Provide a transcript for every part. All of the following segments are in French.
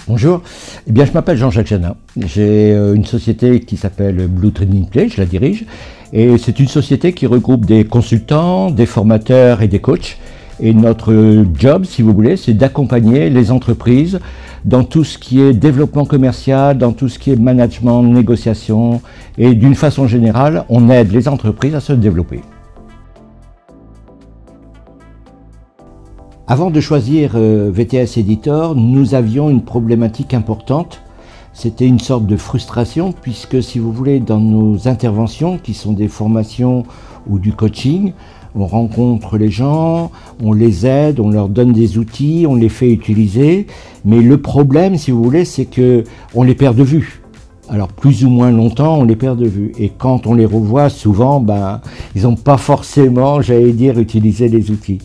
Bonjour, eh bien, je m'appelle Jean-Jacques Janin. J'ai une société qui s'appelle Blue Training Play, je la dirige. Et c'est une société qui regroupe des consultants, des formateurs et des coachs. Et notre job, si vous voulez, c'est d'accompagner les entreprises dans tout ce qui est développement commercial, dans tout ce qui est management, négociation. Et d'une façon générale, on aide les entreprises à se développer. Avant de choisir VTS Editor, nous avions une problématique importante. C'était une sorte de frustration puisque, si vous voulez, dans nos interventions, qui sont des formations ou du coaching, on rencontre les gens, on les aide, on leur donne des outils, on les fait utiliser. Mais le problème, si vous voulez, c'est qu'on les perd de vue. Alors plus ou moins longtemps, on les perd de vue. Et quand on les revoit, souvent, ils n'ont pas forcément, j'allais dire, utilisé les outils.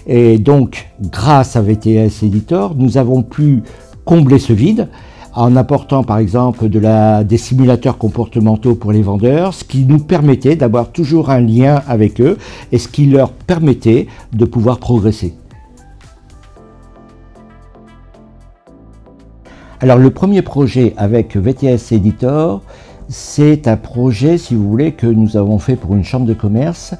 Et donc, grâce à VTS Editor, nous avons pu combler ce vide en apportant par exemple des simulateurs comportementaux pour les vendeurs, ce qui nous permettait d'avoir toujours un lien avec eux et ce qui leur permettait de pouvoir progresser. Alors le premier projet avec VTS Editor, c'est un projet, si vous voulez, que nous avons fait pour une chambre de commerce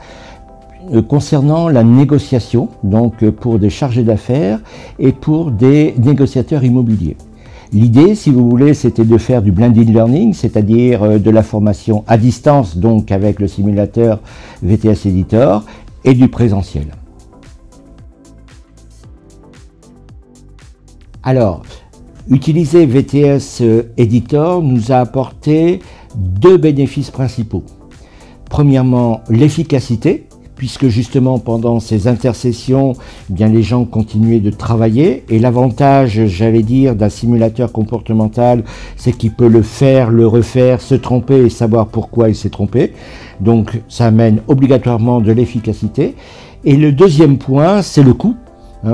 concernant la négociation, donc pour des chargés d'affaires et pour des négociateurs immobiliers. L'idée, si vous voulez, c'était de faire du blended learning, c'est-à-dire de la formation à distance, donc avec le simulateur VTS Editor, et du présentiel. Alors, utiliser VTS Editor nous a apporté deux bénéfices principaux. Premièrement, l'efficacité, puisque justement pendant ces intercessions, les gens continuaient de travailler. Et l'avantage, j'allais dire, d'un simulateur comportemental, c'est qu'il peut le faire, le refaire, se tromper et savoir pourquoi il s'est trompé. Donc ça amène obligatoirement de l'efficacité. Et le deuxième point, c'est le coût.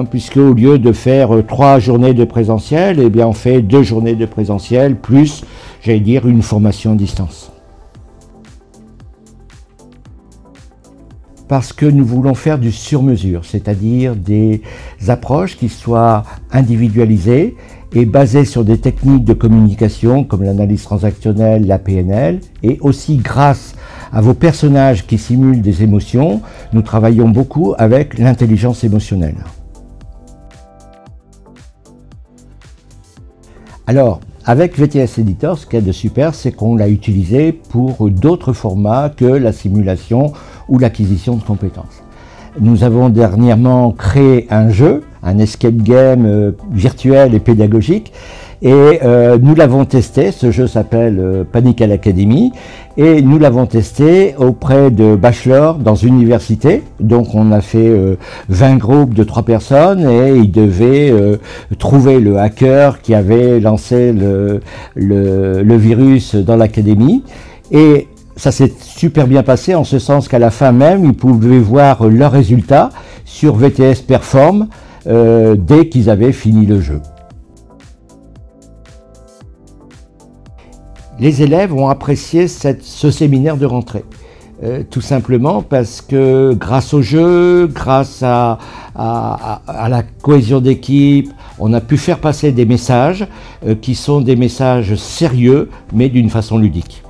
Puisque au lieu de faire 3 journées de présentiel, on fait 2 journées de présentiel, plus, j'allais dire, une formation à distance. Parce que nous voulons faire du sur-mesure, c'est-à-dire des approches qui soient individualisées et basées sur des techniques de communication comme l'analyse transactionnelle, la PNL, et aussi grâce à vos personnages qui simulent des émotions, nous travaillons beaucoup avec l'intelligence émotionnelle. Alors, avec VTS Editor, ce qu'il y a de super, c'est qu'on l'a utilisé pour d'autres formats que la simulation ou l'acquisition de compétences. Nous avons dernièrement créé un jeu, un escape game virtuel et pédagogique, et nous l'avons testé. Ce jeu s'appelle Panic à l'Académie, et nous l'avons testé auprès de bachelors dans une université. Donc on a fait 20 groupes de 3 personnes et ils devaient trouver le hacker qui avait lancé le virus dans l'académie. Et ça s'est super bien passé en ce sens qu'à la fin même, ils pouvaient voir leurs résultats sur VTS Perform dès qu'ils avaient fini le jeu. Les élèves ont apprécié ce séminaire de rentrée, tout simplement parce que grâce au jeu, grâce à la cohésion d'équipe, on a pu faire passer des messages qui sont des messages sérieux, mais d'une façon ludique.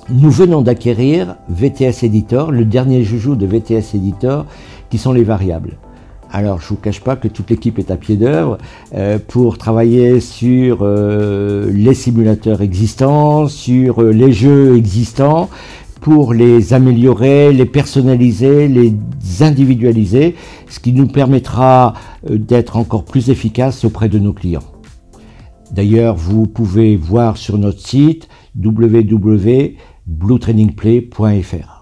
Nous venons d'acquérir VTS Editor, le dernier joujou de VTS Editor, qui sont les variables. Alors, je ne vous cache pas que toute l'équipe est à pied d'œuvre pour travailler sur les simulateurs existants, sur les jeux existants, pour les améliorer, les personnaliser, les individualiser, ce qui nous permettra d'être encore plus efficaces auprès de nos clients. D'ailleurs, vous pouvez voir sur notre site www.bluetrainingplay.fr.